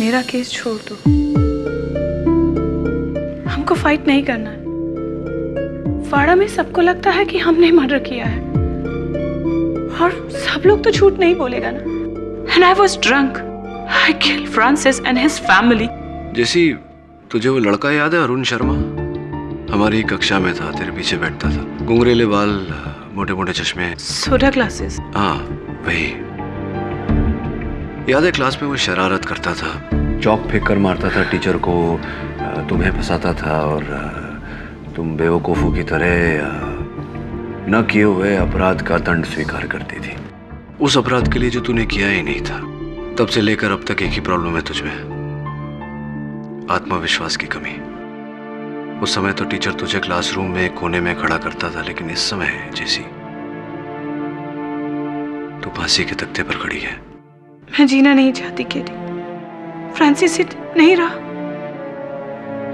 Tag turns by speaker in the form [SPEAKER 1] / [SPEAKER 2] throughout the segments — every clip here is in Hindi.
[SPEAKER 1] मेरा केस छोड़ दो, हमको फाइट नहीं करना है। वाड़ा में सबको लगता है कि हमने मर्डर किया है, और सब लोग तो झूठ नहीं बोलेगा ना। And I was drunk. I killed Francis and his family.
[SPEAKER 2] जैसी तुझे वो लड़का याद है, अरुण शर्मा? हमारी कक्षा में था, तेरे पीछे बैठता था, घुंघरेले बाल, मोटे मोटे चश्मे,
[SPEAKER 1] सोडा ग्लासेस।
[SPEAKER 2] हाँ वही। याद है क्लास में वो शरारत करता था, चौक फेंक कर मारता था टीचर को, तुम्हें फंसाता था, और तुम बेवकूफों की तरह न किए हुए अपराध का दंड स्वीकार करती थी। उस अपराध के लिए जो तूने किया ही नहीं था। तब से लेकर अब तक एक ही प्रॉब्लम है तुझमें, आत्मविश्वास की कमी। उस समय तो टीचर तुझे क्लासरूम में कोने में खड़ा करता था, लेकिन इस समय जैसी तू फांसी के तख्ते पर खड़ी है।
[SPEAKER 1] मैं जीना नहीं चाहती केडी। फ्रांसिस नहीं रहा।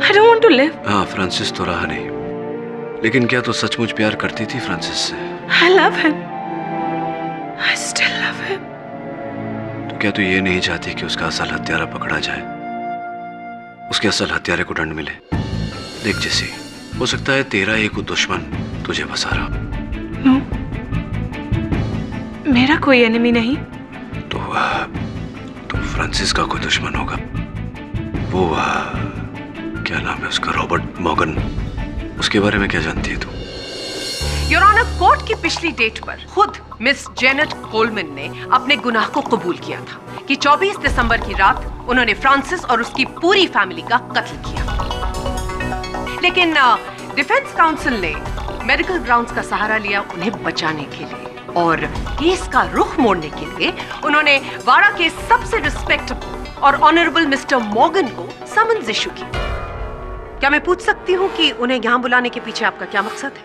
[SPEAKER 1] I don't want to live.
[SPEAKER 2] हाँ, फ्रांसिस तो रहा नहीं, लेकिन क्या तू सचमुच प्यार करती थी फ्रांसिस से?
[SPEAKER 1] I love him. I still love him.
[SPEAKER 2] तो क्या तू ये नहीं चाहती कि उसका असल हत्यारा पकड़ा जाए, उसके असल हत्यारे को दंड मिले? देख जैसी, हो सकता है तेरा एक दुश्मन तुझे फंसा रहा।
[SPEAKER 1] No. मेरा कोई एनिमी नहीं।
[SPEAKER 2] तो फ्रांसिस का कोई दुश्मन होगा। वो क्या नाम है उसका, रॉबर्ट मॉर्गन, उसके बारे में क्या जानती है तू?
[SPEAKER 3] योर ऑनर, कोर्ट की पिछली डेट पर खुद मिस जेनेट कोलमैन ने अपने गुनाह को कबूल किया था कि 24 दिसंबर की रात उन्होंने फ्रांसिस और उसकी पूरी फैमिली का कत्ल किया। लेकिन डिफेंस काउंसिल ने मेडिकल ग्राउंड्स का सहारा लिया उन्हें बचाने के लिए, और केस का रुख मोड़ने के लिए उन्होंने वाड़ा के सबसे रिस्पेक्टेबल और ऑनरेबल मिस्टर मॉर्गन को समन्स इशू की। क्या मैं पूछ सकती हूँ कि उन्हें यहाँ बुलाने के पीछे आपका क्या मकसद है?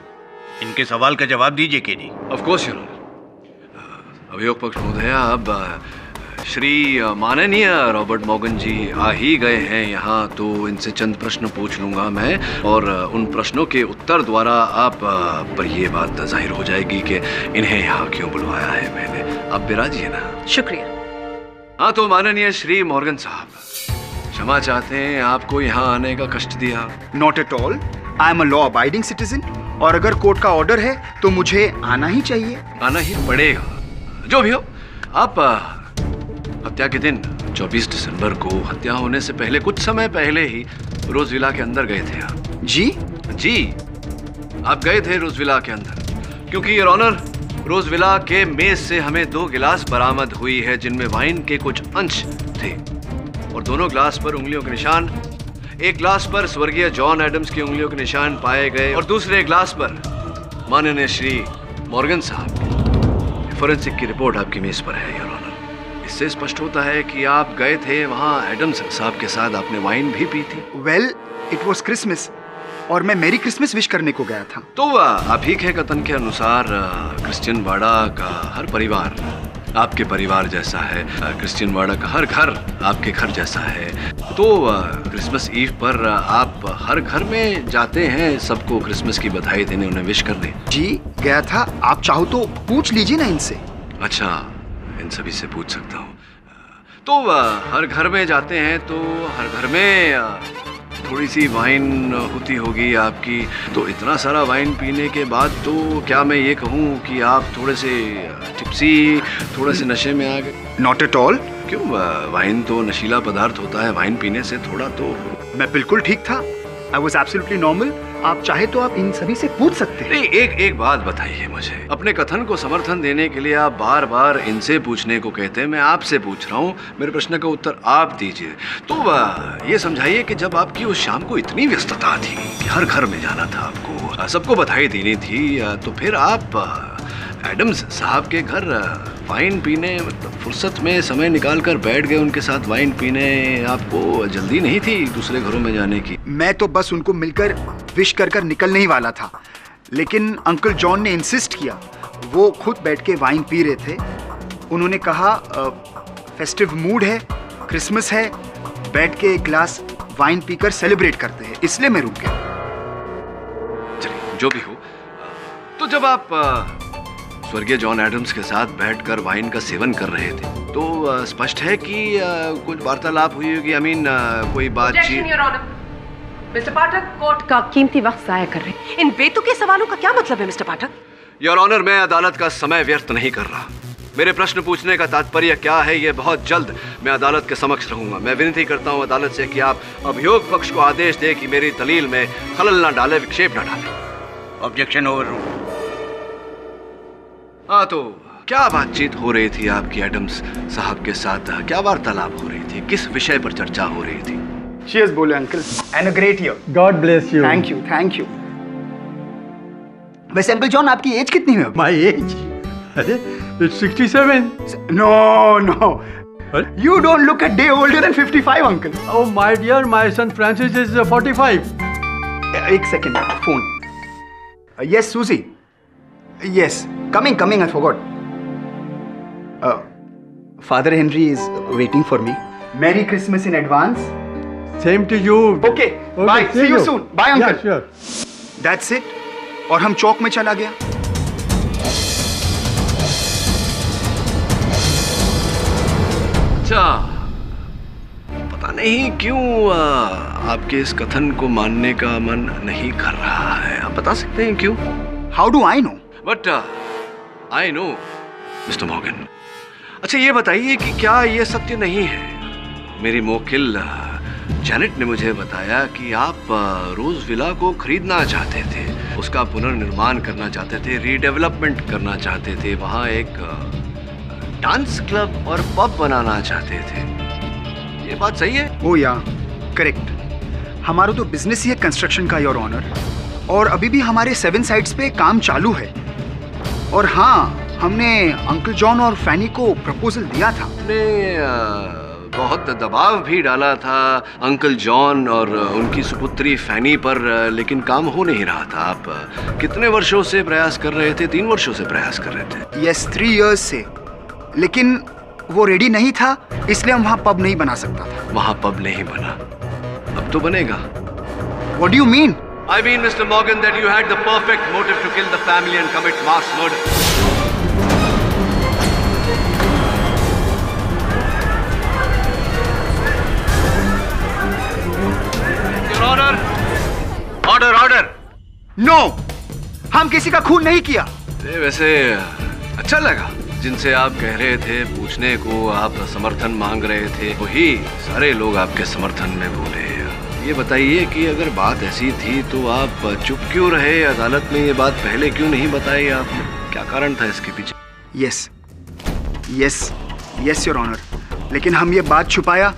[SPEAKER 4] इनके सवाल का जवाब दीजिए KD.
[SPEAKER 2] Of course your honour. अभियोग पक्ष महोदय, अब श्री माननीय रॉबर्ट मॉर्गन जी आ ही गए हैं यहाँ, तो इनसे चंद प्रश्न पूछ लूंगा मैं, और उन प्रश्नों के उत्तर द्वारा आप पर यह बात जाहिर हो जाएगी कि इन्हें यहाँ क्यों बुलवाया है मैंने। आप बिराजिए ना।
[SPEAKER 3] शुक्रिया।
[SPEAKER 2] हाँ, तो माननीय श्री मॉर्गन साहब, क्षमा चाहते हैं आपको यहाँ आने का कष्ट दिया।
[SPEAKER 5] Not at all, I am a law abiding citizen, और अगर कोर्ट का ऑर्डर है तो मुझे आना ही चाहिए।
[SPEAKER 2] आना ही पड़ेगा, जो भी हो। आप हत्या के दिन 24 दिसंबर को हत्या होने से पहले कुछ समय पहले ही रोज विला के अंदर गए थे आप?
[SPEAKER 5] जी,
[SPEAKER 2] आप गए थे रोज विला के अंदर, क्योंकि योर ऑनर, रोज विला के मेज से हमें 2 गिलास बरामद हुई है जिनमें वाइन के कुछ अंश थे, और दोनों ग्लास पर उंगलियों के निशान। एक ग्लास पर स्वर्गीय जॉन एडम्स की उंगलियों के निशान पाए गए, और दूसरे ग्लास पर माननीय श्री मॉर्गन साहब, फोरेंसिक की रिपोर्ट आपकी मेज पर है योर ऑनर। इससे स्पष्ट होता है कि आप गए थे वहाँ एडम्स साहब के साथ, आपने वाइन भी पी थी।
[SPEAKER 5] वेल, इट वॉज क्रिसमस, और मैं मेरी क्रिसमस विश करने को गया था।
[SPEAKER 2] तो आप ही के कथन के अनुसार क्रिश्चियन वाड़ा का हर परिवार आपके परिवार जैसा है, क्रिश्चियन वाड़ा का हर घर आपके घर जैसा है, तो क्रिसमस ईव पर आप हर घर में जाते हैं सबको क्रिसमस की बधाई देने, उन्हें विश करने?
[SPEAKER 5] जी, गया था। आप चाहो तो पूछ लीजिए ना इनसे।
[SPEAKER 2] अच्छा, इन सभी से पूछ सकता हूँ। तो हर घर में जाते हैं तो हर घर में थोड़ी सी वाइन होती होगी आपकी, तो इतना सारा वाइन पीने के बाद तो क्या मैं ये कहूँ कि आप थोड़े से टिप्सी, थोड़े से नशे में आ गए?
[SPEAKER 5] Not at all.
[SPEAKER 2] क्यों, वाइन तो नशीला पदार्थ होता है, वाइन पीने से थोड़ा तो।
[SPEAKER 5] मैं बिल्कुल ठीक था। I was absolutely normal. आप चाहे तो आप इन सभी से पूछ सकते हैं।
[SPEAKER 2] नहीं, एक बात बताइए मुझे। अपने कथन को समर्थन देने के लिए आप बार बार इनसे पूछने को कहते हैं, मैं आपसे पूछ रहा हूँ, मेरे प्रश्न का उत्तर आप दीजिए। तो ये समझाइए कि जब आपकी उस शाम को इतनी व्यस्तता थी कि हर घर में जाना था आपको, सबको बधाई देनी थी, तो फिर आप एडम्स साहब के घर वाइन पीने, मतलब फुर्सत में समय निकाल कर बैठ गए उनके साथ वाइन पीने? आपको जल्दी नहीं थी दूसरे घरों में जाने की?
[SPEAKER 5] मैं तो बस उनको मिलकर विश कर निकलने ही वाला था, लेकिन अंकल जॉन ने इंसिस्ट किया। वो खुद बैठ के वाइन पी रहे थे। उन्होंने कहा फेस्टिव मूड है, क्रिसमस है, बैठ के एक ग्लास वाइन पीकर सेलिब्रेट करते हैं, इसलिए मैं रुक गया।
[SPEAKER 2] चलिए, जो भी हो, तो जब आप स्वर्गीय जॉन एडम्स के साथ बैठकर वाइन का सेवन कर रहे थे, तो स्पष्ट है कि कुछ वार्तालाप हुई होगी। आई मीन कोई बातचीत।
[SPEAKER 3] मिस्टर पाठक कोर्ट का कीमती वक्त जाया कर रहे हैं। इन बेतुके सवालों का क्या मतलब है मिस्टर पाठक?
[SPEAKER 2] योर ऑनर, मैं अदालत का समय व्यर्थ नहीं कर रहा। मेरे प्रश्न पूछने का तात्पर्य क्या है, ये बहुत जल्द मैं अदालत के समक्ष रहूंगा। मैं विनती करता हूं अदालत से कि आप अभियोग पक्ष को आदेश दें कि मेरी दलील में खलल ना डाले, विक्षेप ना डाले।
[SPEAKER 4] Objection overruled.
[SPEAKER 2] हाँ, तो क्या बातचीत हो रही थी आपकी एडम्स साहब के साथ? क्या वार्तालाप हो रही थी? किस विषय पर चर्चा हो रही थी?
[SPEAKER 5] Cheers बोले uncle, and a great year.
[SPEAKER 6] God bless you.
[SPEAKER 5] Thank you, thank you. वैसे अंकल जॉन, आपकी एज कितनी है?
[SPEAKER 6] My age? It's 67.
[SPEAKER 5] No, no.
[SPEAKER 6] What?
[SPEAKER 5] You don't look a day older than 55, uncle.
[SPEAKER 6] Oh my dear, my son Francis is 45.
[SPEAKER 5] एक second, phone. Yes, Susie. Yes, coming, I forgot. Father Henry is waiting for me. Merry Christmas in advance.
[SPEAKER 6] Same to you.
[SPEAKER 5] Okay, bye. See you soon. Bye, uncle.
[SPEAKER 6] Yeah, sure.
[SPEAKER 5] That's it. और हम चौक में चला गया।
[SPEAKER 2] अच्छा, पता नहीं क्यों आपके इस कथन को मानने का मन नहीं कर रहा है। आप बता सकते हैं क्यों?
[SPEAKER 5] How do I know?
[SPEAKER 2] But I know mister Morgan. अच्छा, ये बताइए कि क्या ये सत्य नहीं है? मेरी मोकिल जैनेट ने मुझे बताया कि आप रोज विला को खरीदना चाहते थे, उसका पुनर्निर्माण करना चाहते थे, रीडेवलपमेंट करना चाहते थे, वहाँ एक डांस क्लब और पब बनाना चाहते थे। ये बात सही है?
[SPEAKER 5] ओ या, करेक्ट। हमारा तो बिजनेस ही है कंस्ट्रक्शन का, योर ऑनर, और अभी भी हमारे 7 साइट्स पे काम चालू है। और हाँ, हमने अंकल जॉन और फैनी को प्रपोजल दिया था।
[SPEAKER 2] हमने बहुत दबाव भी डाला था अंकल जॉन और उनकी सुपुत्री फैनी पर, लेकिन काम हो नहीं रहा था। आप कितने वर्षों से प्रयास कर रहे थे? 3 वर्षों से प्रयास कर रहे थे।
[SPEAKER 5] यस, 3 years से, लेकिन वो रेडी नहीं था, इसलिए हम वहाँ पब नहीं बना सकता था।
[SPEAKER 2] वहाँ पब नहीं बना, अब तो बनेगा।
[SPEAKER 5] What do you mean?
[SPEAKER 2] I mean, Mr. Morgan, that you had the perfect motive to kill the family and commit mass murder. Your Honor, order, order.
[SPEAKER 5] No, हम किसी का खून नहीं किया।
[SPEAKER 2] वैसे अच्छा लगा, जिनसे आप कह रहे थे पूछने को, आप समर्थन मांग रहे थे, वही सारे लोग आपके समर्थन में बोले। ये बताइए कि अगर बात ऐसी थी तो आप चुप क्यों रहे? अदालत में ये बात पहले क्यों नहीं बताई आपने? क्या कारण था इसके पीछे?
[SPEAKER 5] Yes yes yes your honour, लेकिन हम ये बात छुपाया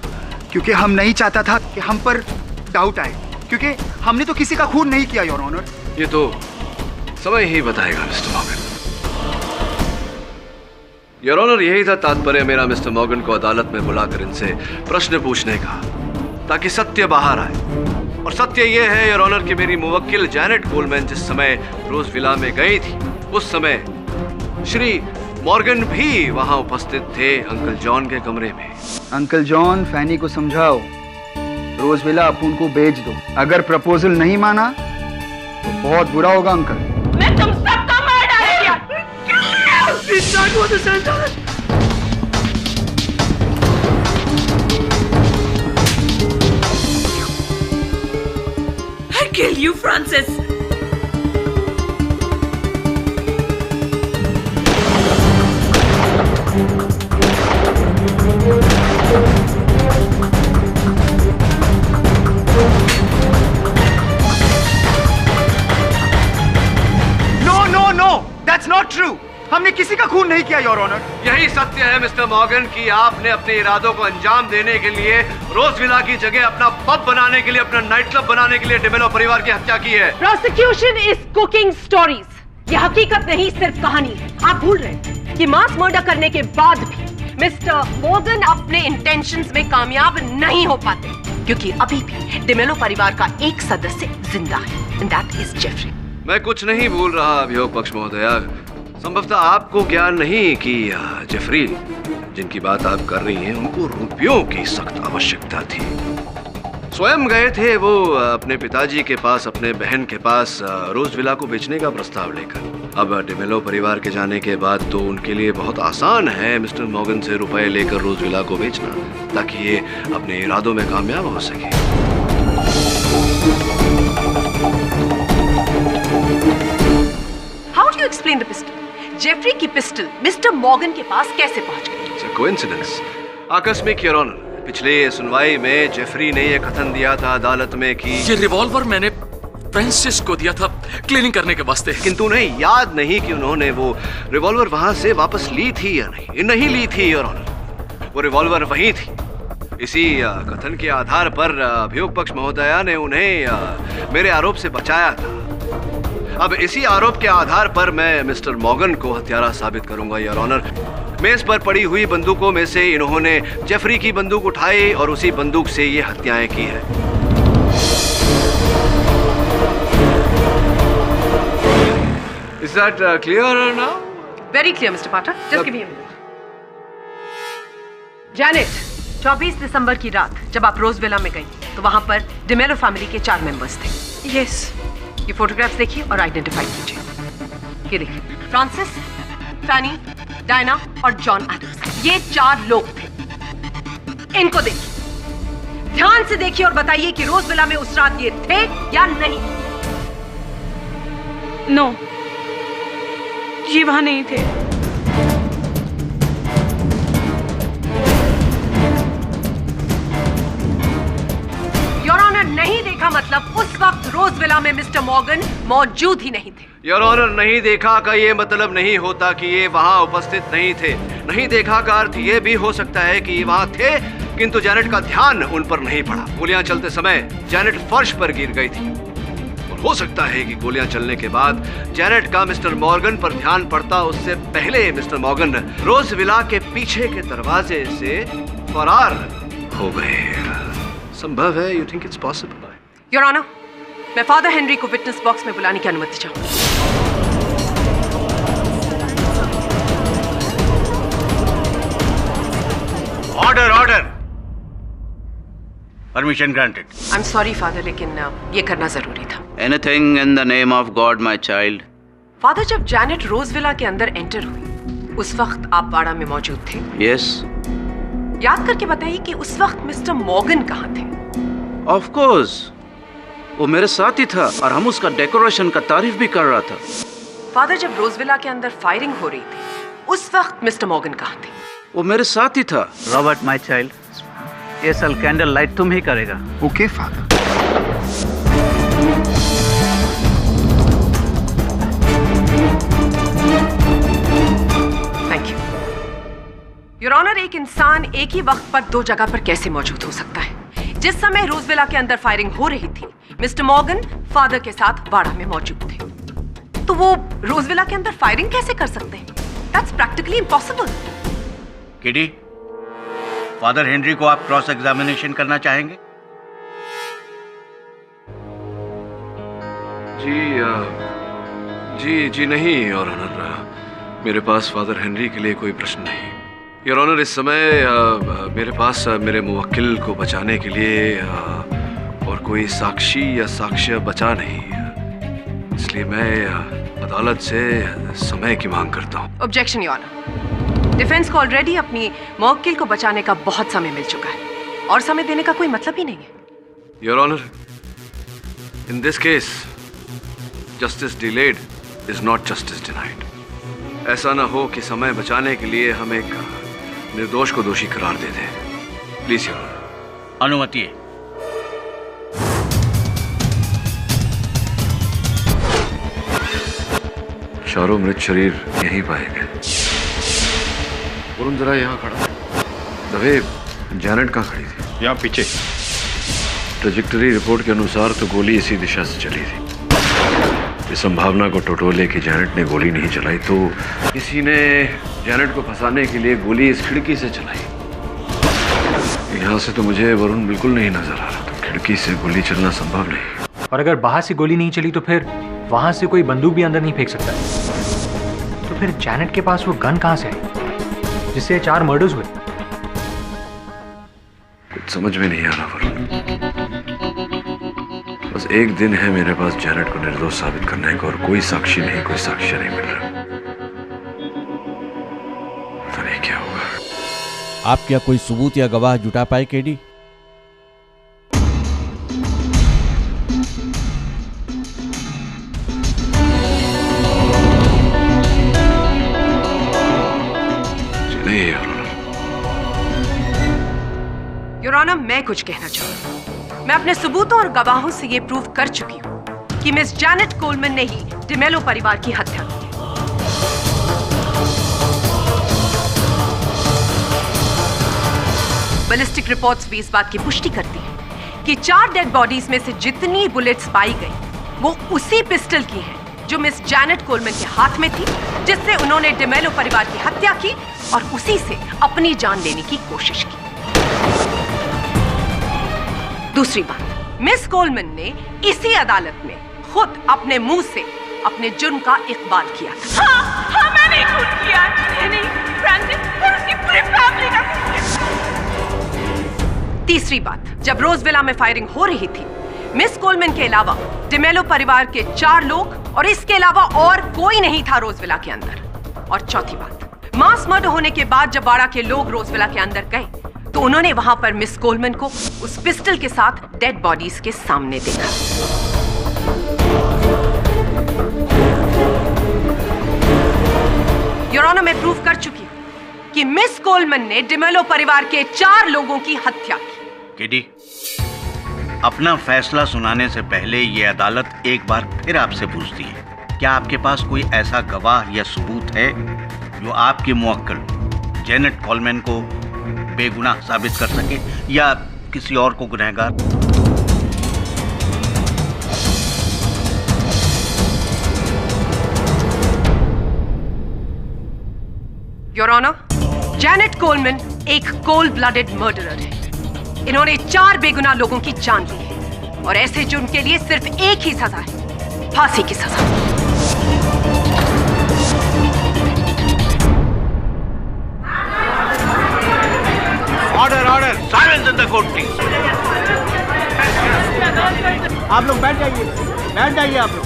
[SPEAKER 5] क्योंकि हम नहीं चाहता था कि हम पर डाउट आए, क्योंकि हमने तो किसी का खून नहीं किया योर ऑनर।
[SPEAKER 2] ये तो समय ही बताएगा मिस्टर मॉर्गन। योर ऑनर, यही था तात्पर्य मेरा मिस्टर मॉर्गन को अदालत में बुलाकर इनसे प्रश्न पूछने का, ताकि सत्य बाहर आए। और सत्य ये है योर ऑनर कि मेरी मुवक्किल जैनेट कोलमैन जिस समय रोज विला में गई थी, उस समय श्री मॉर्गन भी वहां उपस्थित थे, अंकल जॉन के कमरे में।
[SPEAKER 5] अंकल जॉन, फैनी को समझाओ, रोज विला अपुन को बेच दो। अगर प्रपोजल नहीं माना तो बहुत बुरा होगा अंकल।
[SPEAKER 1] मैं तुम सबका मार डालूंगा। I kill you, Francis.
[SPEAKER 5] That's not true. हमने किसी का खून नहीं किया योर ऑनर।
[SPEAKER 2] यही सत्य है मिस्टर मॉर्गन कि आपने अपने इरादों को अंजाम देने के लिए रोजविला की जगह अपना पब बनाने के लिए, अपना नाइट क्लब बनाने के लिए डिमेलो परिवार की हत्या की है।
[SPEAKER 3] Prosecution is cooking stories. ये हकीकत नहीं, सिर्फ कहानी है। आप भूल रहे हैं कि मास मर्डर करने के बाद भी मिस्टर मॉर्गन अपने इंटेंशंस में कामयाब नहीं हो पाते, क्योंकि अभी भी डिमेलो परिवार का एक सदस्य जिंदा है, एंड दैट इज जेफरी।
[SPEAKER 2] मैं कुछ नहीं भूल रहा अभियोग पक्ष महोदया। संभवतः आपको ज्ञान नहीं कि जेफरी जिनकी बात आप कर रही हैं, उनको रुपयों की सख्त आवश्यकता थी। स्वयं गए थे वो अपने पिताजी के पास, अपने बहन के पास रोजविला को बेचने का प्रस्ताव लेकर। अब डिमेलो परिवार के जाने के बाद तो उनके लिए बहुत आसान है मिस्टर मॉर्गन से रुपए लेकर रोज विला को बेचना, ताकि ये अपने इरादों में कामयाब हो सके।
[SPEAKER 3] How do you explain the pistol? Jeffrey की पिस्टल मिस्टर मॉर्गन के पास कैसे पहुंच गई?
[SPEAKER 2] It's a coincidence. आकस्मिक योर ऑनर। पिछले सुनवाई में जेफरी ने यह कथन दिया था अदालत में कि
[SPEAKER 7] ये रिवॉल्वर मैंने फ्रांसिस को दिया था क्लीनिंग करने के वास्ते,
[SPEAKER 2] किंतु उन्हें याद नहीं कि उन्होंने वो रिवॉल्वर वहां से वापस ली थी या नहीं। नहीं ली थी योर ऑनर, वो रिवॉल्वर वहीं थी। इसी कथन के आधार पर अभियोग पक्ष महोदया ने उन्हें मेरे आरोप से बचाया था। अब इसी आरोप के आधार पर मैं मिस्टर मॉर्गन को हत्यारा साबित करूंगा योर ऑनर। मेज पर पड़ी हुई बंदूकों में से इन्होंने जेफरी की बंदूक उठाई और उसी बंदूक से ये हत्याएं की है। Is that clear now?
[SPEAKER 3] Very clear, Mr. Potter. Just give me a minute. Janet, 24 दिसंबर की रात जब आप रोज विला में गई तो वहां पर डिमेलो फैमिली के 4 मेंबर्स थे।
[SPEAKER 1] यस।
[SPEAKER 3] ये फोटोग्राफ्स देखिए और आइडेंटिफाई कीजिए। ये देखिए, फ्रांसिस, फैनी, डायना और जॉन एडम्स, ये 4 लोग थे। इनको देखिए, ध्यान से देखिए और बताइए कि रोज विला में उस रात ये थे या नहीं।
[SPEAKER 1] नो, ये वहां नहीं थे।
[SPEAKER 3] योर ऑनर, नहीं देखा मतलब उस वक्त रोज विला में मिस्टर मॉर्गन मौजूद ही नहीं थे।
[SPEAKER 2] योर ऑनर, नहीं देखा का ये मतलब नहीं होता कि ये वहां उपस्थित नहीं थे। नहीं देखा का अर्थ ये भी हो सकता है कि ये वहां थे, किंतु जैनेट का ध्यान उन पर नहीं पड़ा। गोलियां चलते समय जैनेट फर्श पर गिर गई थी। हो सकता है कि गोलियां चलने के बाद जैनेट का मिस्टर मॉर्गन पर ध्यान पड़ता उससे पहले मिस्टर मॉर्गन रोज विला के पीछे के दरवाजे से फरार हो गए। संभव है? You think it's possible?
[SPEAKER 3] Your honour, मैं फादर हेनरी को विटनेस बॉक्स में बुलाने की अनुमति चाहूंगी।
[SPEAKER 4] Order order. Permission granted.
[SPEAKER 3] I am sorry father, लेकिन ये करना जरूरी था।
[SPEAKER 4] Anything in the name of God my child.
[SPEAKER 3] Father, जब जैनेट रोज विला के अंदर एंटर हुई उस वक्त आप बाड़ा में मौजूद थे?
[SPEAKER 4] यस।
[SPEAKER 3] याद करके बताइए कि उस वक्त मिस्टर मॉर्गन कहाँ थे?
[SPEAKER 8] ऑफ कोर्स, वो मेरे साथ ही था और हम उसका डेकोरेशन का तारीफ भी कर रहा था।
[SPEAKER 3] फादर, जब रोज विला के अंदर फायरिंग हो रही थी उस वक्त मिस्टर मॉर्गन कहाँ थे?
[SPEAKER 8] वो मेरे साथ ही था।
[SPEAKER 9] रॉबर्ट माय चाइल्ड, ये सल कैंडल लाइट तुम ही करेगा।
[SPEAKER 5] Okay father.
[SPEAKER 3] Thank you your honour. एक इंसान एक ही वक्त पर 2 जगह पर कैसे मौजूद हो सकता है? जिस समय रोज विला के अंदर फायरिंग हो रही थी मिस्टर मॉर्गन फादर के साथ बाड़ा में मौजूद थे, तो वो रोज विला के अंदर फायरिंग कैसे कर सकते हैं? That's practically impossible.
[SPEAKER 4] किडी, फादर हेनरी को आप क्रॉस एग्जामिनेशन करना चाहेंगे?
[SPEAKER 2] जी नहीं योर ऑनर, मेरे पास फादर हेनरी के लिए कोई प्रश्न नहीं। योर ऑनर, इस समय मेरे पास मेरे मुवक्किल को बचाने के लिए और कोई साक्षी या साक्ष्य बचा नहीं, इसलिए मैं अदालत से समय की मांग करता हूँ।
[SPEAKER 3] Objection your honour. डिफेंस को ऑलरेडी अपनी मुवक्किल को बचाने का बहुत समय मिल चुका है और समय देने का कोई मतलब ही नहीं है।
[SPEAKER 2] Your honour, in this case justice delayed is not justice denied. ऐसा ना हो कि समय बचाने के लिए हम एक निर्दोष को दोषी करार दे दें। Please your honour.
[SPEAKER 4] अनुमति है।
[SPEAKER 2] चारों मृत शरीर यहीं पाए गए। वरुण जरा यहाँ खड़ा। दवे, जैनेट कहाँ खड़ी थी?
[SPEAKER 6] यहाँ पीछे।
[SPEAKER 2] ट्रेजेक्टरी रिपोर्ट के अनुसार तो गोली इसी दिशा से चली थी। इस संभावना को टटोले कि जैनेट ने गोली नहीं चलाई तो किसी ने जैनेट को फंसाने के लिए गोली इस खिड़की से चलाई। यहाँ से तो मुझे वरुण बिल्कुल नहीं नजर आ रहा, तो खिड़की से गोली चलना संभव नहीं।
[SPEAKER 10] और अगर बाहर से गोली नहीं चली तो फिर वहां से कोई बंदूक भी अंदर नहीं फेंक सकता। तो फिर जैनेट के पास वो गन कहां से आई जिससे 4 मर्डर्स हुए?
[SPEAKER 2] कुछ समझ में नहीं आ रहा वरुण। बस एक दिन है मेरे पास जैनेट को निर्दोष साबित करने का, और कोई साक्षी नहीं, कोई साक्ष्य नहीं मिल रहा। पता नहीं क्या होगा।
[SPEAKER 11] आप क्या कोई सबूत या गवाह जुटा पाए केडी?
[SPEAKER 2] नहीं
[SPEAKER 3] योर ऑनर, मैं कुछ कहना चाहूंगा। मैं अपने सबूतों और गवाहों से यह प्रूव कर चुकी हूं कि मिस जैनेट कोलमैन ने ही डिमेलो परिवार की हत्या की है। बैलिस्टिक रिपोर्ट्स भी इस बात की पुष्टि करती हैं कि 4 डेड बॉडीज में से जितनी बुलेट्स पाई गई वो उसी पिस्टल की हैं जो मिस जैनेट कोलमैन के हाथ में थी, जिससे उन्होंने डिमेलो परिवार की हत्या की और उसी से अपनी जान लेने की कोशिश की। दूसरी बात, मिस कोलमैन ने इसी अदालत में खुद अपने मुंह से अपने जुर्म का इकबाल किया था।
[SPEAKER 1] हाँ, मैंने खून किया। नहीं, फ्रांसिस और उसकी पूरी फैमिली का खून किया।
[SPEAKER 3] तीसरी बात, जब रोजविला में फायरिंग हो रही थी, मिस कोलमैन के अलावा डिमेलो परिवार के 4 लोग और इसके अलावा और कोई नहीं था रोजविला के अंदर। और चौथी बात, मास मर्डर होने के बाद जब बाड़ा के लोग रोजविला के अंदर गए तो उन्होंने वहां पर मिस कोलमैन को उस पिस्टल के साथ डेड बॉडीज के सामने देखा। योर ऑनर, मैं प्रूव कर चुकी हूं कि मिस कोलमैन ने डिमेलो परिवार के 4 लोगों की हत्या की।
[SPEAKER 4] केडी, अपना फैसला सुनाने से पहले ये अदालत एक बार फिर आपसे पूछती है, क्या आपके पास कोई ऐसा गवाह या सबूत है जो आपके मुवक्किल जैनेट कोलमैन को बेगुनाह साबित कर सके या किसी और को गुनहगार?
[SPEAKER 3] योर ऑनर, जैनेट कोलमैन एक कोल्ड ब्लडेड मर्डरर है। इन्होंने 4 बेगुनाह लोगों की जान ली है और ऐसे जुर्म के लिए सिर्फ एक ही सजा है, फांसी की सजा।
[SPEAKER 4] Order, order, silence in the court please.
[SPEAKER 11] आप लोग बैठ जाइए आप लोग।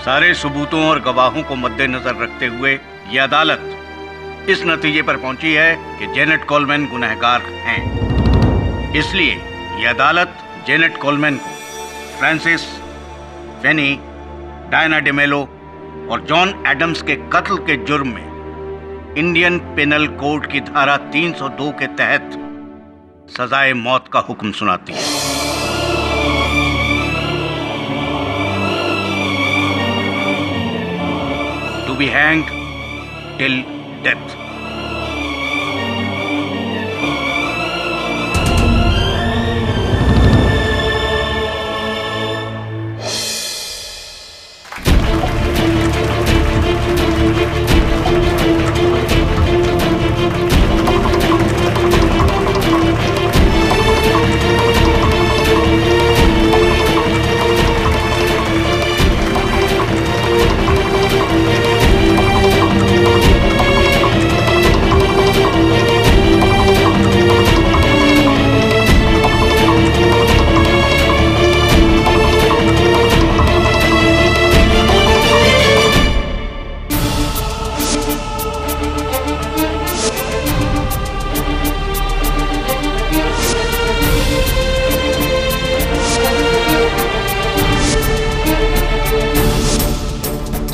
[SPEAKER 4] सारे सबूतों और गवाहों को मद्देनजर रखते हुए यह अदालत इस नतीजे पर पहुंची है कि जैनेट कोलमैन गुनहगार हैं। इसलिए यह अदालत जैनेट कोलमैन को फ्रांसिस, फेनी, डायना डिमेलो और जॉन एडम्स के कत्ल के जुर्म में इंडियन पेनल कोड की धारा 302 के तहत सजाए मौत का हुक्म सुनाती है। To be hanged till death.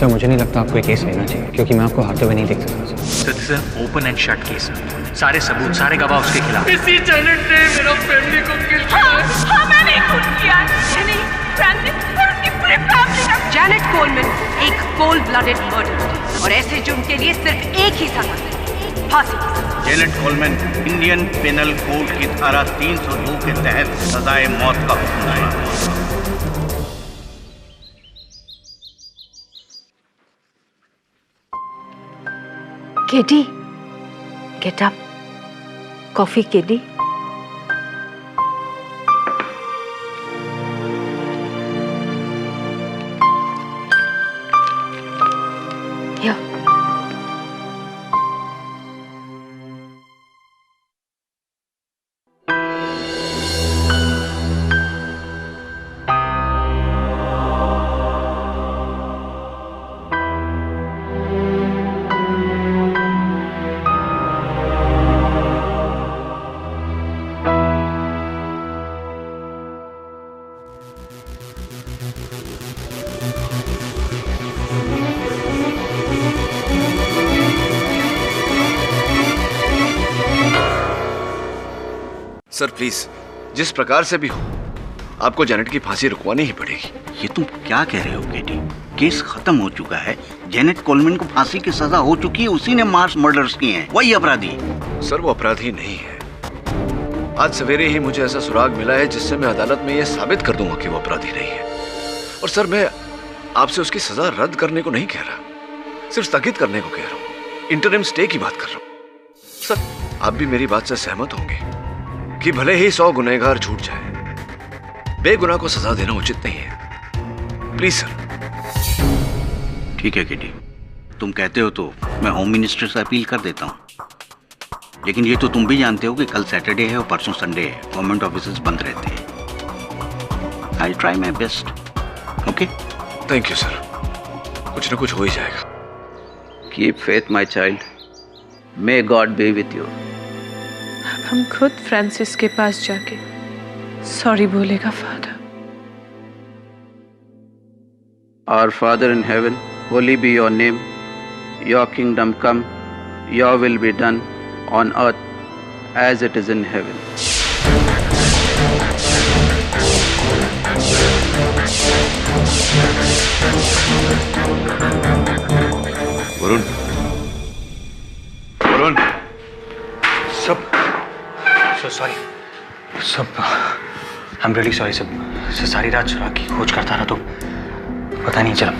[SPEAKER 10] Sir, मुझे नहीं लगता आपको ये केस लेना चाहिए, क्योंकि मैं आपको हारते हुए नहीं देख सकता। Sir, this is open and shut case. सारे सबूत, सारे गवाह उसके खिलाफ।
[SPEAKER 7] इसी जैनेट ने मेरा फैमिली को किल किया।
[SPEAKER 1] हाँ, मैंने खून किया। नहीं, फ्रांसिस और उसकी पूरी फैमिली का।
[SPEAKER 3] जैनेट कोलमैन एक कोल्ड ब्लडेड मर्डरर और ऐसे जुर्म के लिए सिर्फ एक ही सजा है, फांसी।
[SPEAKER 4] Janet Coleman Indian penal code की धारा 302 के तहत सजाए मौत का हुक्म है।
[SPEAKER 3] KD, get up. Coffee KD. या
[SPEAKER 2] सर प्लीज, जिस प्रकार से भी हो आपको जेनेट की फांसी रुकवानी ही पड़ेगी।
[SPEAKER 4] ये तुम क्या कह रहे हो केटी? केस खत्म हो चुका है, जेनेट कोलमैन को फांसी की सजा हो चुकी है, उसी ने मास मर्डर्स किए हैं, वही अपराधी।
[SPEAKER 2] सर वो अपराधी नहीं है। आज सवेरे ही मुझे ऐसा सुराग मिला है जिससे मैं अदालत में यह साबित कर दूंगा कि वो अपराधी नहीं है। और सर मैं आपसे उसकी सजा रद्द करने को नहीं कह रहा, सिर्फ स्थगित करने को कह रहा हूँ। इंटरिम स्टे की बात कर रहा हूँ। सर आप भी मेरी बात से सहमत होंगे कि भले ही 100 गुनहगार छूट जाए, बेगुनाह को सजा देना उचित नहीं है। Please sir.
[SPEAKER 4] ठीक है केटी, तुम कहते हो तो मैं होम मिनिस्टर से अपील कर देता हूँ, लेकिन ये तो तुम भी जानते हो कि कल सैटरडे है और परसों संडे है, गवर्नमेंट ऑफिसेज बंद रहते हैं। I try my best. Okay,
[SPEAKER 2] thank you sir, कुछ ना कुछ हो ही जाएगा।
[SPEAKER 9] Keep faith my child, may God B with you.
[SPEAKER 1] हम खुद फ्रांसिस के पास जाके सॉरी बोलेगा father.
[SPEAKER 9] Our Father in heaven, holy be your name. Your kingdom come, your will be done on earth as it is in heaven.
[SPEAKER 2] Varun, Varun,
[SPEAKER 10] सब सॉरी सब, आई एम रियली सॉरी सब। सारी रात सुराग की खोज करता रहा तो पता नहीं चला।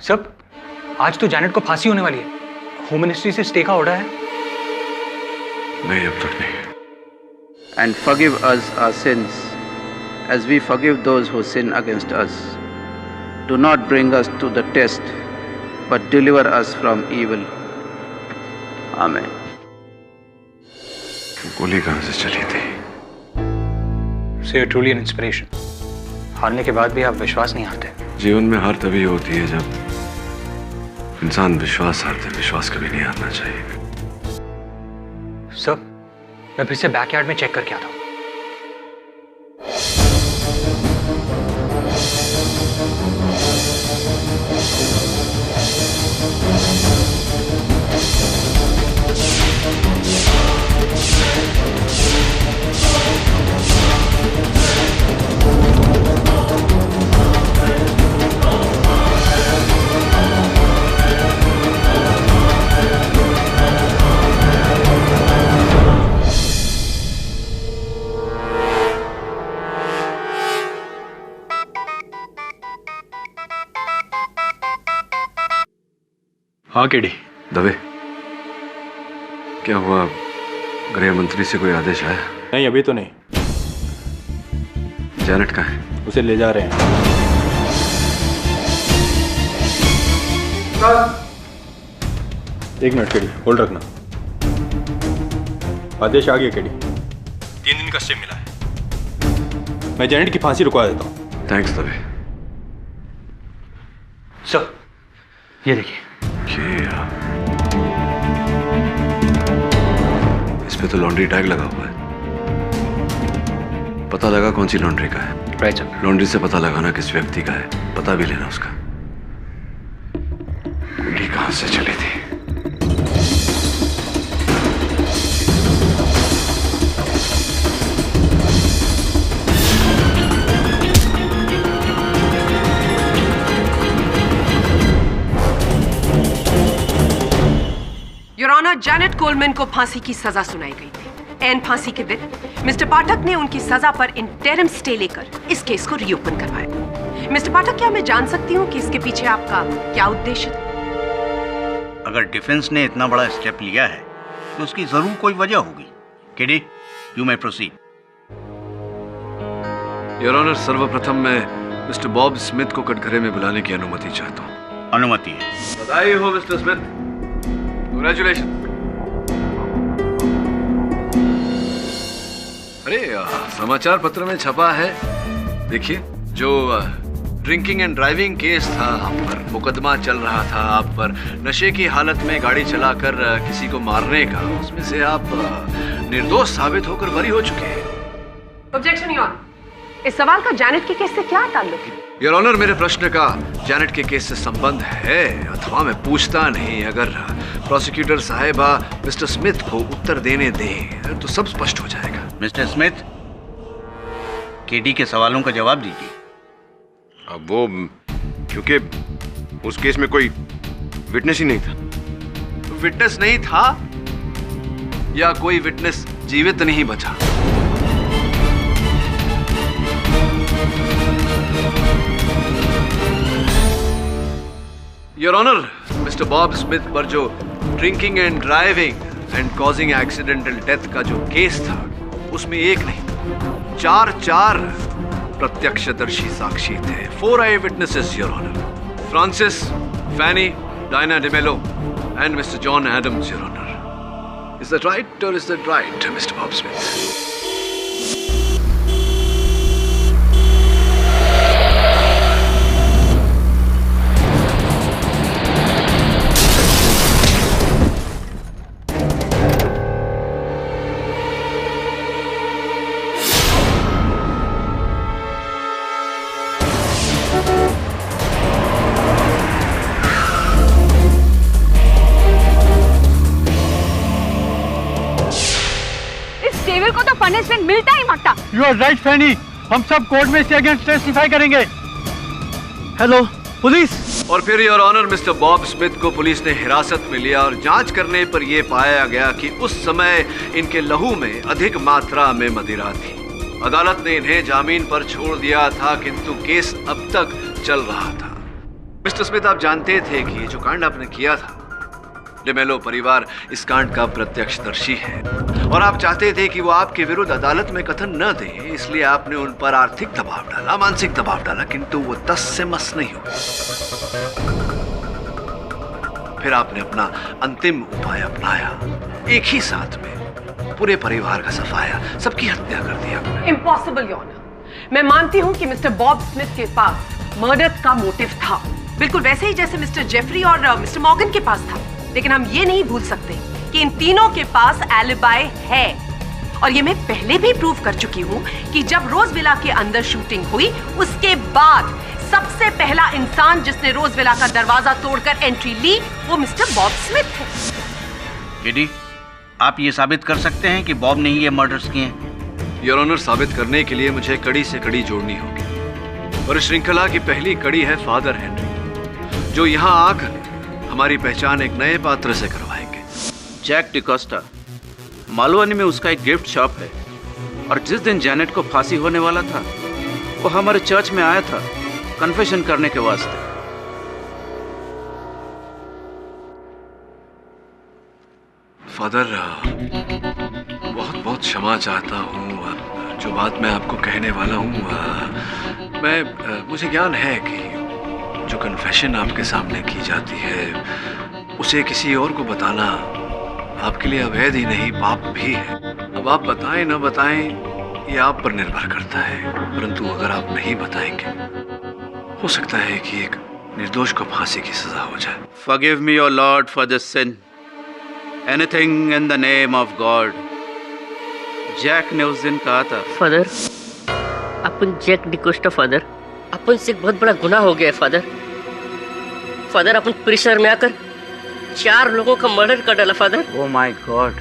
[SPEAKER 10] सब आज तो जेनेट को फांसी होने वाली है, होम मिनिस्ट्री से स्टे का ऑर्डर है।
[SPEAKER 2] नहीं अब तक नहीं।
[SPEAKER 9] And forgive us our sins as we forgive those who sin against us. Do not bring us to the test, but deliver us from evil. Amen.
[SPEAKER 2] गोली कहां से चली थी?
[SPEAKER 10] So you're truly an inspiration. हारने के बाद भी आप विश्वास नहीं हारते।
[SPEAKER 2] जीवन में हार तभी होती है जब इंसान विश्वास हारते। विश्वास कभी नहीं हारना चाहिए।
[SPEAKER 10] सर मैं फिर से बैकयार्ड में चेक करके आता हूँ।
[SPEAKER 6] हाँ केडी।
[SPEAKER 2] दवे, क्या हुआ? गृह मंत्री से कोई आदेश आया?
[SPEAKER 6] नहीं अभी तो नहीं।
[SPEAKER 2] जेनेट कहाँ है?
[SPEAKER 6] उसे ले जा रहे हैं। एक मिनट केडी, होल्ड रखना। आदेश आ गया केडी, 3 दिन का स्टे मिला है। मैं जेनेट की फांसी रुकवा देता हूँ।
[SPEAKER 2] थैंक्स दवे।
[SPEAKER 10] सर ये देखिए।
[SPEAKER 2] इस पे तो लॉन्ड्री टैग लगा हुआ है। पता लगा कौन सी लॉन्ड्री का है?
[SPEAKER 10] Right sir.
[SPEAKER 2] लॉन्ड्री से पता लगाना किस व्यक्ति का है, पता भी लेना उसका। गोली कहां से चली थी?
[SPEAKER 3] योर ऑनर, जेनेट कोलमैन को फांसी की सजा सुनाई गई थी। एन फांसी के दिन मिस्टर पाठक ने उनकी सजा पर इंटरिम स्टे लेकर इस केस को रीओपन करवाया। मिस्टर पाठक, क्या मैं जान सकती हूँ कि इसके पीछे आपका क्या उद्देश्य था?
[SPEAKER 4] अगर डिफेंस ने इतना बड़ा स्टेप लिया है तो उसकी जरूर कोई वजह होगी। KD, you may proceed.
[SPEAKER 2] Your honour, सर्वप्रथम मैं मिस्टर बॉब स्मिथ को कटघरे में बुलाने की अनुमति चाहता हूँ।
[SPEAKER 4] अनुमति है।
[SPEAKER 2] बधाई हो मिस्टर स्मिथ, कांग्रेचुलेशन। अरे समाचार पत्र में छपा है, देखिए, जो ड्रिंकिंग एंड ड्राइविंग केस था आप पर, मुकदमा चल रहा था आप पर, नशे की हालत में गाड़ी चलाकर किसी को मारने का, उसमें से आप निर्दोष साबित होकर बरी हो चुके हैं।
[SPEAKER 3] ऑब्जेक्शन योर ऑनर, इस सवाल का जेनेट के केस से क्या ताल्लुक है?
[SPEAKER 2] योर ऑनर, मेरे प्रश्न का जैनेट के केस से संबंध है अथवा मैं पूछता नहीं। अगर प्रोसिक्यूटर साहिबा मिस्टर स्मिथ को उत्तर देने दें तो सब स्पष्ट हो जाएगा।
[SPEAKER 4] मिस्टर स्मिथ, केडी के सवालों का जवाब दीजिए।
[SPEAKER 6] अब वो क्योंकि उस केस में कोई विटनेस ही नहीं था।
[SPEAKER 2] विटनेस नहीं था या कोई विटनेस जीवित नहीं बचा? Your honour, mister Bob Smith पर जो drinking and driving and causing accidental death का जो केस था, उसमें एक नहीं चार प्रत्यक्षदर्शी साक्षी थे। 4 eye witnesses your honour. Francis, Fanny, Diana D'Mello and mister John Adams your honour. Is that right और is that right mister Bob Smith?
[SPEAKER 12] Punishment मिलता ही मांगता।
[SPEAKER 11] यू आर राइट फैनी, हम सब कोर्ट में इसके अगेंस्ट टेस्टिफाई करेंगे। Hello police.
[SPEAKER 2] और फिर your honour, mister Bob Smith को पुलिस ने हिरासत में लिया और जांच करने पर यह पाया गया कि उस समय इनके लहू में अधिक मात्रा में मदिरा थी। अदालत ने इन्हें जामीन पर छोड़ दिया था, किंतु केस अब तक चल रहा था। मिस्टर स्मिथ, आप जानते थे कि जो कांड आपने किया था, डिमेलो परिवार इस कांड का प्रत्यक्षदर्शी है और आप चाहते थे कि वो आपके विरुद्ध अदालत में कथन न दे, इसलिए आपने उन पर आर्थिक दबाव डाला, मानसिक दबाव डाला, किंतु वो 10 से मस नहीं हुआ। फिर आपने अपना अंतिम उपाय अपनाया, एक ही साथ में पूरे परिवार का सफाया, सबकी हत्या कर दिया।
[SPEAKER 3] Impossible your honour. मैं मानती हूं कि मिस्टर बॉब स्मिथ के पास मर्डर का मोटिव था, बिल्कुल वैसे ही जैसे मिस्टर जेफरी और मिस्टर मॉर्गन के पास था। लेकिन हम ये नहीं भूल सकते कि इन तीनों के पास एलिबाई है, और ये मैं पहले भी प्रूव कर चुकी हूँ कि जब रोज विला के अंदर शूटिंग हुई, उसके बाद सबसे पहला इंसान जिसने रोज विला का दरवाजा तोड़कर एंट्री ली, वो मिस्टर बॉब स्मिथ है।
[SPEAKER 4] केडी, आप ये साबित कर सकते हैं कि बॉब ने ही ये मर्डर्स किए हैं?
[SPEAKER 2] योर ऑनर, साबित करने के लिए मुझे कड़ी से कड़ी जोड़नी होगी, और इस श्रृंखला की पहली कड़ी है फादर हेनरी, जो यहाँ आकर हमारी पहचान एक नए पात्र से करवाएंगे।
[SPEAKER 8] जैक डिकोस्टा, मालवानी में उसका एक गिफ्ट शॉप है, और जिस दिन जैनेट को फांसी होने वाला था, वो हमारे चर्च में आया था कन्फेशन करने के वास्ते।
[SPEAKER 2] फादर, बहुत बहुत क्षमा चाहता हूँ, जो बात मैं आपको कहने वाला हूँ, मुझे ज्ञान है कि जो कन्फेशन आपके सामने की जाती है, उसे किसी और को बताना आपके लिए अवैध ही नहीं, पाप भी है। अब आप बताएं न बताएं, ये आप पर निर्भर करता है, परंतु अगर आप नहीं बताएंगे, हो सकता है कि एक निर्दोष को फांसी की सजा हो जाए।
[SPEAKER 8] Forgive me, O Lord, for this sin. Anything in the name of God. Jack ने उस दिन कहा था,
[SPEAKER 13] फादर, अपन जैक डिकोस्टा फादर, अपन से एक बहुत बड़ा गुनाह हो गया है फादर। फादर, अपन परिसर में आकर 4 लोगों का मर्डर कर डाला फादर।
[SPEAKER 8] Oh my God,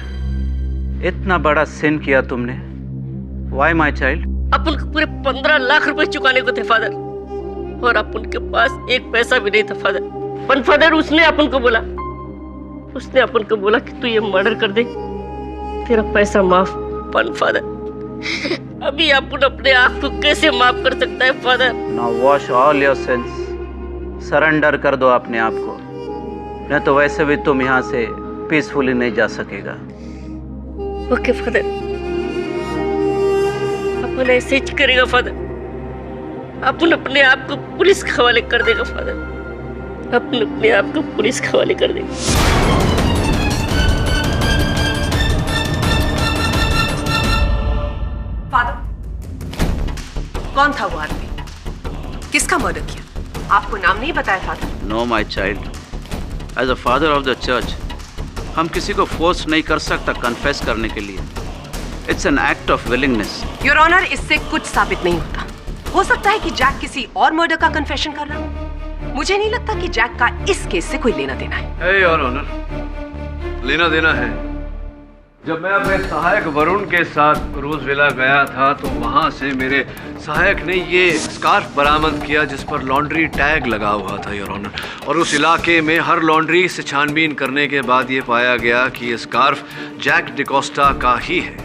[SPEAKER 8] इतना बड़ा सिन किया तुमने। Why my child?
[SPEAKER 13] अपन को पूरे 15 लाख रुपए चुकाने को थे फादर, और अपन के पास एक पैसा भी नहीं था फादर। पर फादर, उसने अपन को बोला कि तू ये मर्डर कर दे, तेरा पैसा माफ। पर फादर, अभी अपन अपने आप को कैसे माफ कर सकता है father?
[SPEAKER 8] Now wash all your sins. Surrender कर दो अपने आप को, नहीं तो वैसे भी तुम यहाँ से पीसफुली नहीं जा सकेगा।
[SPEAKER 13] ओके फादर, अपन ऐसे ही करेगा फादर। अपन अपने आप को पुलिस के हवाले कर देगा फादर। अपन अपने आप को पुलिस के हवाले कर देगा।
[SPEAKER 3] फादर, कौन था वो आदमी? किसका मर्डर किया? आपको नाम नहीं बताया father?
[SPEAKER 8] No my child, as a father of the church, हम किसी को फोर्स नहीं कर सकता कन्फेस करने के लिए। It's an act of willingness.
[SPEAKER 3] Your honour, इससे कुछ साबित नहीं होता। हो सकता है कि जैक किसी और मर्डर का कन्फेशन कर रहा हो। मुझे नहीं लगता कि जैक का इस केस से कोई लेना देना है।
[SPEAKER 2] हे योर ऑनर, लेना देना है। जब मैं अपने सहायक वरुण के साथ रोज विला गया था तो वहां से मेरे सहायक ने ये स्कार्फ बरामद किया जिस पर लॉन्ड्री टैग लगा हुआ था योर ऑनर, और उस इलाके में हर लॉन्ड्री से छानबीन करने के बाद ये पाया गया कि ये स्कार्फ जैक डिकोस्टा का ही है।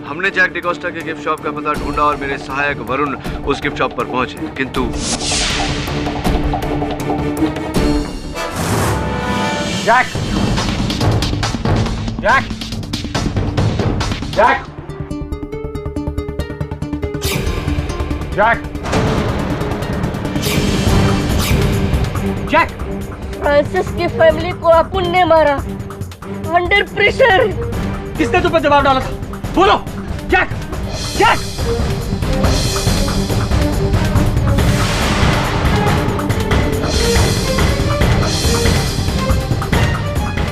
[SPEAKER 2] हमने जैक डिकोस्टा के गिफ्ट शॉप का पता ढूंढा और मेरे सहायक वरुण उस गिफ्ट शॉप पर पहुंचे, किंतु
[SPEAKER 11] Jack Jack Jack Jack Jack
[SPEAKER 13] Francis की फैमिली को अपुन ने मारा अंडर प्रेशर।
[SPEAKER 11] किसने तुम पर दबाव डाला था? बोलो जैक जैक।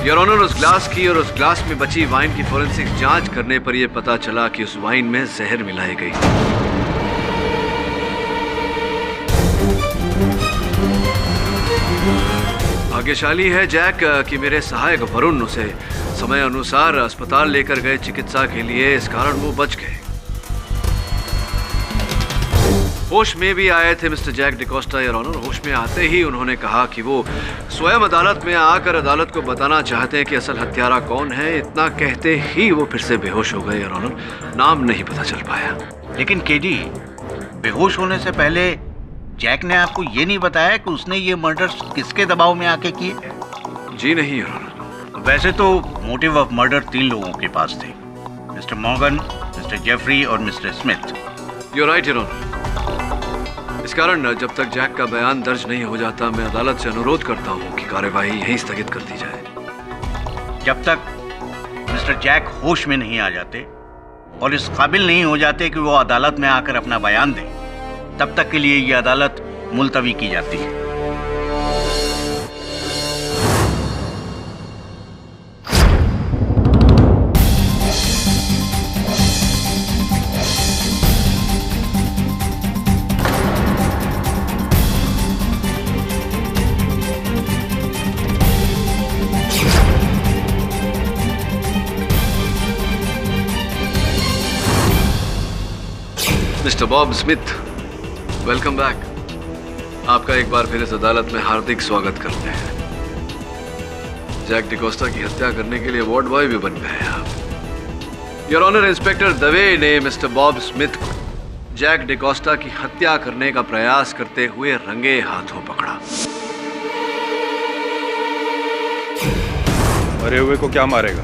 [SPEAKER 2] योर ऑनर, उस ग्लास की और उस ग्लास में बची वाइन की फोरेंसिक जांच करने पर यह पता चला कि उस वाइन में जहर मिलाई गई। भाग्यशाली है जैक कि मेरे सहायक वरुण उसे समय अनुसार अस्पताल लेकर गए चिकित्सा के लिए, इस कारण वो बच गए। होश में भी आए थे mister Jack D'Costa your honour. होश में आते ही उन्होंने कहा कि वो स्वयं अदालत में आकर अदालत को बताना चाहते हैं कि असल हत्यारा कौन है। इतना कहते ही वो फिर से बेहोश हो गए योर ऑनर, नाम नहीं पता चल पाया।
[SPEAKER 4] लेकिन केडी, बेहोश होने से पहले जैक ने आपको ये नहीं बताया कि उसने ये मर्डर किसके दबाव में आके किए?
[SPEAKER 2] जी नहीं योर ऑनर।
[SPEAKER 4] वैसे तो मोटिव ऑफ मर्डर 3 लोगों के पास थे, मिस्टर मॉर्गन, मिस्टर जेफरी और mister Smith.
[SPEAKER 2] You right your honour. इस कारण जब तक जैक का बयान दर्ज नहीं हो जाता मैं अदालत से अनुरोध करता हूं कि कार्यवाही यहीं स्थगित कर दी जाए।
[SPEAKER 4] जब तक मिस्टर जैक होश में नहीं आ जाते और इस काबिल नहीं हो जाते कि वो अदालत में आकर अपना बयान दें, तब तक के लिए ये अदालत मुलतवी की जाती है।
[SPEAKER 2] Mister Bob Smith, welcome back. आपका एक बार फिर इस अदालत में हार्दिक स्वागत करते हैं। जैक डिकोस्टा की हत्या करने के लिए वार्ड बॉय भी बन गए आप। योर ऑनर, इंस्पेक्टर दवे ने मिस्टर बॉब स्मिथ को जैक डिकोस्टा की हत्या करने का प्रयास करते हुए रंगे हाथों पकड़ा।
[SPEAKER 6] मरे हुए को क्या मारेगा?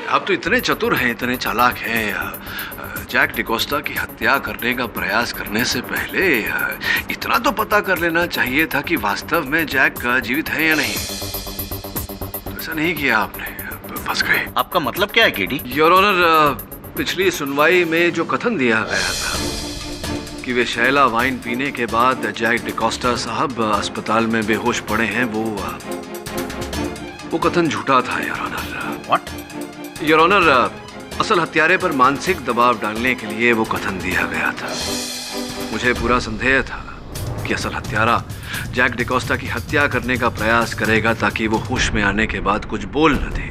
[SPEAKER 2] आप तो इतने चतुर हैं, इतने चालाक हैं। जैक डिकोस्टा की हत्या करने का प्रयास करने से पहले इतना तो पता कर लेना चाहिए था कि वास्तव में जैक जीवित है या नहीं। ऐसा नहीं किया आपने, फंस गए।
[SPEAKER 4] आपका मतलब क्या है केडी?
[SPEAKER 2] योर ऑनर, पिछली सुनवाई में जो कथन दिया गया था कि वे शैला वाइन पीने के बाद जैक डिकोस्टा साहब अस्पताल में बेहोश पड़े हैं, वो कथन झूठा था your honour.
[SPEAKER 4] What?
[SPEAKER 2] Your honour, असल हत्यारे पर मानसिक दबाव डालने के लिए वो कथन दिया गया था। मुझे पूरा संदेह था कि असल हत्यारा जैक डिकोस्टा की हत्या करने का प्रयास करेगा ताकि वो होश में आने के बाद कुछ बोल न दे,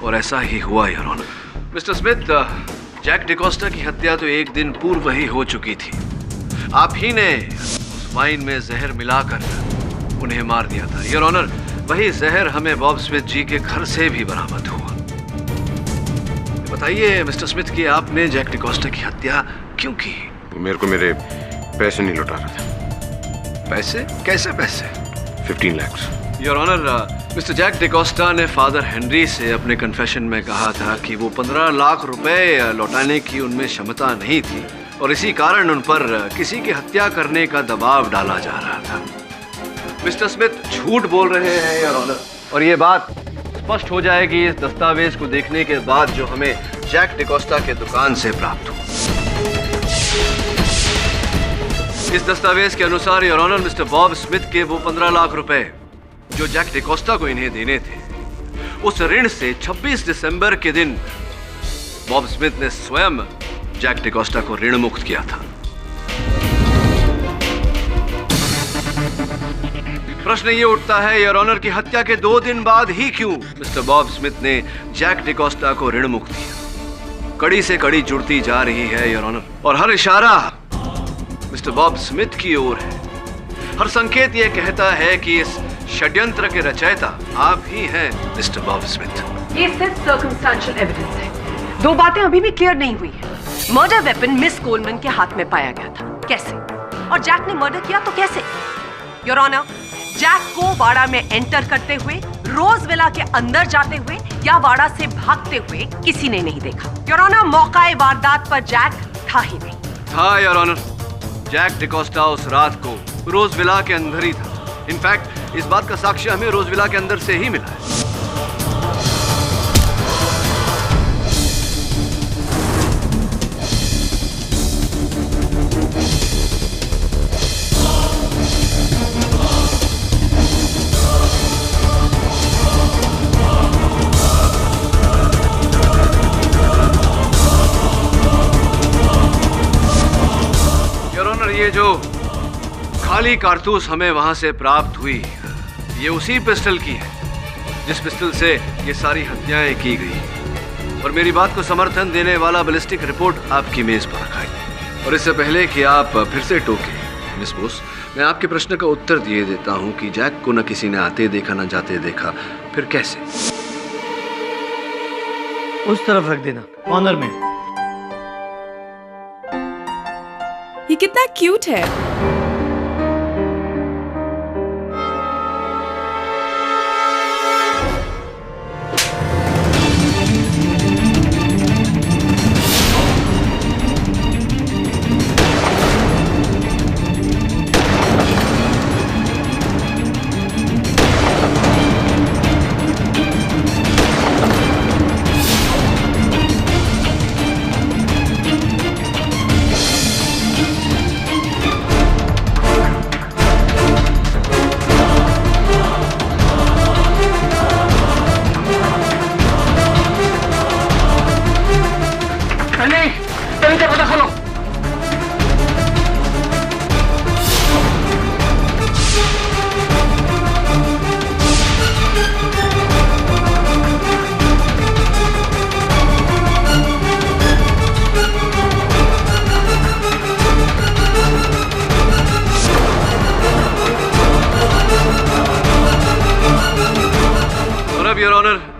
[SPEAKER 2] और ऐसा ही हुआ your honour. Mister Smith, Jack D'Costa की हत्या तो एक दिन पूर्व ही हो चुकी थी। आप ही ने उस वाइन में जहर मिलाकर उन्हें मार दिया था योर ऑनर। वही जहर हमें बॉब स्मिथ जी के घर से भी बरामद हुआ। बताइए मिस्टर स्मिथ कि आपने जैक डिकोस्टा की हत्या क्यों की?
[SPEAKER 6] वो मेरे को मेरे पैसे नहीं लौटा रहा था।
[SPEAKER 2] पैसे? कैसे पैसे?
[SPEAKER 6] 15 lakh.
[SPEAKER 2] Your honour, mister Jack D'Costa ने फादर हेनरी से अपने कन्फेशन में कहा था कि वो 15 लाख रुपए लौटाने की उनमें क्षमता नहीं थी और इसी कारण उन पर किसी की हत्या करने का दबाव डाला जा रहा था। मिस्टर स्मिथ झूठ बोल रहे हैं योर ऑनर, और ये बात स्पष्ट हो जाएगी इस दस्तावेज को देखने के बाद जो हमें जैक डिकोस्टा के दुकान से प्राप्त हुआ। इस दस्तावेज के अनुसार your honour, mister Bob Smith के वो 15 लाख रुपए जो जैक डिकोस्टा को इन्हें देने थे, उस ऋण से 26 दिसंबर के दिन बॉब स्मिथ ने स्वयं जैक डिकोस्टा को ऋण मुक्त किया था। प्रश्न ये उठता है, योर ऑनर, की हत्या के 2 दिन बाद ही क्यों मिस्टर बॉब स्मिथ ने जैक डिकोस्टा को ऋण मुक्त किया? कड़ी से कड़ी जुड़ती जा रही है योर ऑनर, और हर इशारा मिस्टर बॉब स्मिथ की ओर है। हर संकेत ये कहता है कि इस षड्यंत्र के रचयिता आप ही हैं मिस्टर बॉब स्मिथ।
[SPEAKER 3] ये सिर्फ सर्कमस्टेंशियल एविडेंस है। 2 बातें अभी भी क्लियर नहीं हुई है। मर्डर वेपन मिस कोलमैन के हाथ में पाया गया था, कैसे? और जैक ने मर्डर किया तो कैसे? योर ऑनर, जैक को वाड़ा में एंटर करते हुए, रोज विला के अंदर जाते हुए या वाड़ा से भागते हुए किसी ने नहीं देखा। योर ऑनर, मौकाए वारदात पर जैक था ही नहीं।
[SPEAKER 2] था योर ऑनर, जैक डिकोस्टा उस रात को रोज विला के अंदर ही था। इनफैक्ट इस बात का साक्ष्य हमें रोज विला के अंदर से ही मिला है। ये जो खाली कारतूस हमें वहां से प्राप्त हुई, ये उसी पिस्टल की है जिस पिस्टल से ये सारी हत्याएं की गई। और मेरी बात को समर्थन देने वाला बैलिस्टिक रिपोर्ट आपकी मेज पर रखा है। और इससे पहले कि आप फिर से टोके मिस बोस, मैं आपके प्रश्न का उत्तर दिए देता हूं कि जैक को न किसी ने आते देखा न जाते देखा, फिर कैसे?
[SPEAKER 11] उस तरफ रख देना, ऑनर में।
[SPEAKER 12] ये कितना क्यूट है।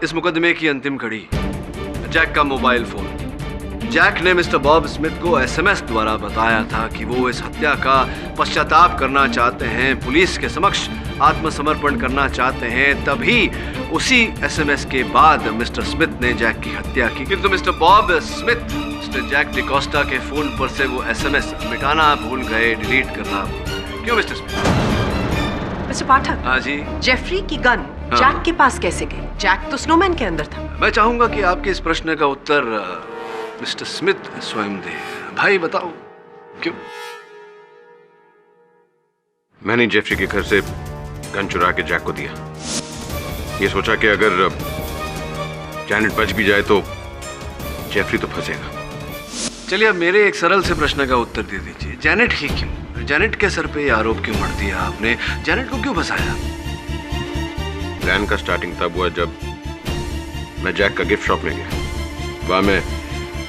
[SPEAKER 2] इस मुकदमे की अंतिम कड़ी, जैक का मोबाइल फोन। जैक ने मिस्टर बॉब स्मिथ को एसएमएस द्वारा बताया था कि वो इस हत्या का पश्चाताप करना चाहते हैं, पुलिस के समक्ष आत्मसमर्पण करना चाहते हैं। तभी उसी एसएमएस के बाद मिस्टर स्मिथ ने जैक की हत्या की। किंतु mister Bob Smith mister Jack D'Costa के फोन पर से वो एसएमएस मिटाना भूल गए, डिलीट करना। क्यों मिस्टर स्मिथ?
[SPEAKER 3] मिस्टर पाठक।
[SPEAKER 2] हाँ जी।
[SPEAKER 3] जेफरी की गन जैक के पास कैसे गई? जैक तो स्नोमैन के अंदर था।
[SPEAKER 2] मैं चाहूंगा कि आपके इस प्रश्न का उत्तर मिस्टर स्मिथ स्वयं दे। भाई बताओ क्यों?
[SPEAKER 14] मैंने जेफरी के घर से गन चुरा के जैक को दिया। ये सोचा कि अगर जैनेट बच भी जाए तो जेफरी तो फंसेगा।
[SPEAKER 2] चलिए अब मेरे एक सरल से प्रश्न का उत्तर दे दीजिए, जैनेट ही क्यों? जैनेट के सर पे आरोप क्यों मढ़ दिया आपने? जैनेट को क्यों फंसाया?
[SPEAKER 14] प्लान का स्टार्टिंग तब हुआ जब मैं जैक का गिफ्ट शॉप में गया। वहां मैं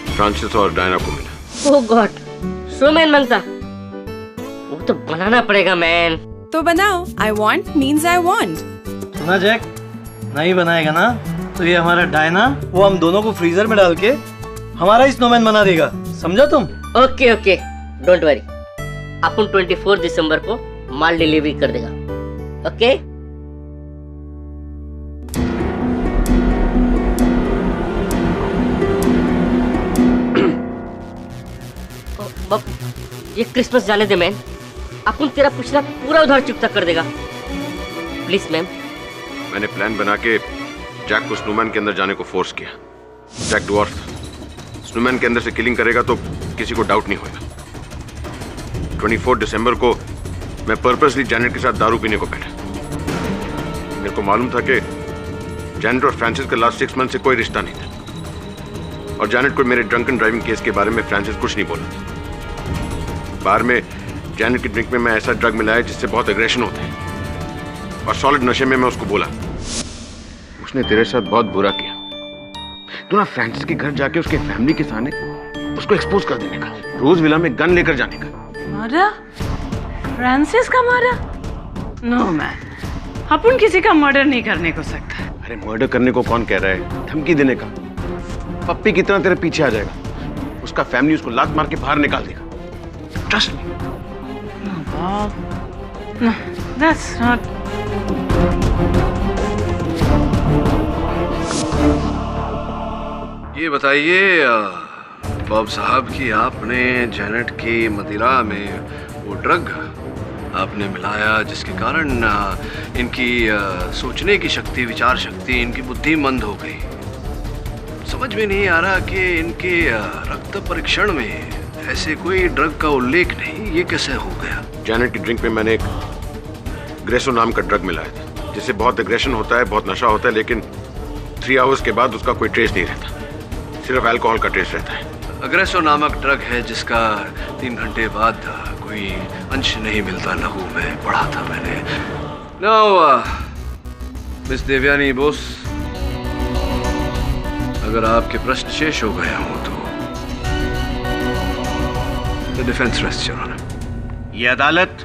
[SPEAKER 14] फ्रांसिस और डायना को मिला।
[SPEAKER 13] ओह गॉड, स्नोमैन बनता? वो तो बनाना पड़ेगा मैन।
[SPEAKER 12] तो बनाओ। I want means I want।
[SPEAKER 11] सुना जैक, नहीं बनाएगा ना तो ये हमारा डायना, वो हम दोनों को फ्रीजर में डाल के हमारा ही स्नोमैन बना देगा, समझा तुम?
[SPEAKER 13] Okay okay, don't worry. अपन 24 दिसंबर को माल डिलीवरी कर देगा। ओके? ये क्रिसमस जाने दे मैम, अपन तेरा पिछला पूरा उधार चुकता कर देगा, प्लीज मैम।
[SPEAKER 14] मैंने प्लान बना के जैक को स्नोमैन के अंदर जाने को फोर्स किया। जैक ड्वार्फ स्नोमैन के अंदर से किलिंग करेगा तो किसी को डाउट नहीं होगा। 24 दिसंबर को मैं पर्पसली जैनेट के साथ दारू पीने को बैठा। मेरे को मालूम था कि जैनेट और फ्रांसिस का लास्ट 6 मंथ से कोई रिश्ता नहीं था, और जैनेट को मेरे ड्रंकन ड्राइविंग केस के बारे में फ्रांसिस कुछ नहीं बोला था। बार में जैनेट की ड्रिंक में मैं ऐसा ड्रग मिलाया जिससे बहुत एग्रेशन होता है, और सॉलिड नशे में मैं उसको बोला, उसने तेरे साथ बहुत बुरा किया। तू ना फ्रांसिस के घर जाके उसके फैमिली के सामने उसको एक्सपोज कर देने का, रोज विला में गन लेकर जाने का।
[SPEAKER 1] मर्डर? फ्रांसिस का मर्डर? नो मैन, अपन किसी का मर्डर नहीं करने को सकता।
[SPEAKER 14] अरे मर्डर करने को कौन कह रहा है, धमकी देने का। पप्पी की तरह तेरे पीछे आ जाएगा, उसका फैमिली उसको लात मार के बाहर निकाल देगा। Trust me.
[SPEAKER 1] No, that's not.
[SPEAKER 2] ये बताइए बॉब साहब कि आपने जैनेट की मदिरा में वो ड्रग आपने मिलाया जिसके कारण इनकी सोचने की शक्ति, विचार शक्ति, इनकी बुद्धि मंद हो गई। समझ में नहीं आ रहा कि इनके रक्त परीक्षण में ऐसे कोई ड्रग का उल्लेख नहीं, ये कैसे हो गया?
[SPEAKER 14] जैनेट की ड्रिंक में मैंने एक ग्रेसो नाम का ड्रग मिलाया था, जिससे बहुत एग्रेशन होता है, बहुत नशा होता है, लेकिन 3 आवर्स के बाद उसका कोई ट्रेस नहीं रहता, सिर्फ अल्कोहल का ट्रेस रहता है।
[SPEAKER 2] अग्रेसो नामक ड्रग है जिसका 3 घंटे बाद कोई अंश नहीं मिलता, लहू में पढ़ा था मैंने। नाउ मिस देवयानी बोस, अगर आपके प्रश्न शेष हो गए हों तो the defence rest your honour.
[SPEAKER 4] ये अदालत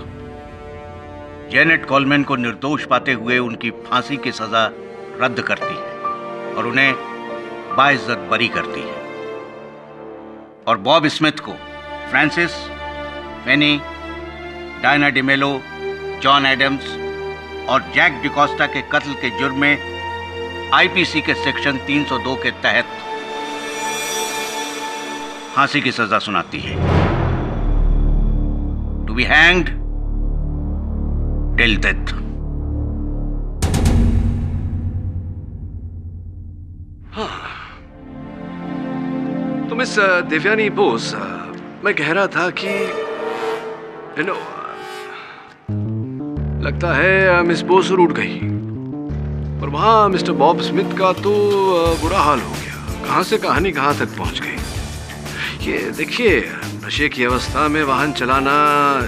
[SPEAKER 4] जेनेट कोलमैन को निर्दोष पाते हुए उनकी फांसी की सजा रद्द करती है और उन्हें बाइज्जत बरी करती है, और बॉब स्मिथ को फ्रांसिस, फेनी, डायना डिमेलो, जॉन एडम्स और जैक डिकोस्टा के कत्ल के जुर्म में आईपीसी के सेक्शन 302 के तहत फांसी की सजा सुनाती है, to be hanged till death.
[SPEAKER 2] तो मिस देवयानी बोस, मैं कह रहा था कि लगता है मिस बोस रूठ गई, और वहां मिस्टर बॉब स्मिथ का तो बुरा हाल हो गया। कहां से कहानी कहां तक पहुंच गई। ये देखिए, नशे की अवस्था में वाहन चलाना,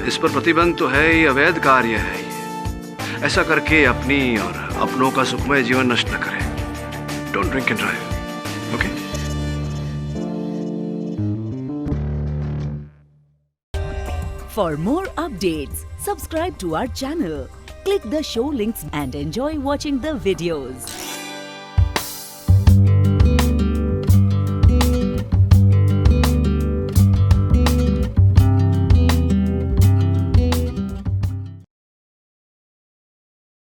[SPEAKER 2] इस पर प्रतिबंध तो है, ये अवैध कार्य है। ये ऐसा करके अपनी और अपनों का सुखमय जीवन नष्ट न करें। Don't drink and drive, okay?
[SPEAKER 15] For more updates, subscribe to our channel, click the show links and enjoy watching the videos.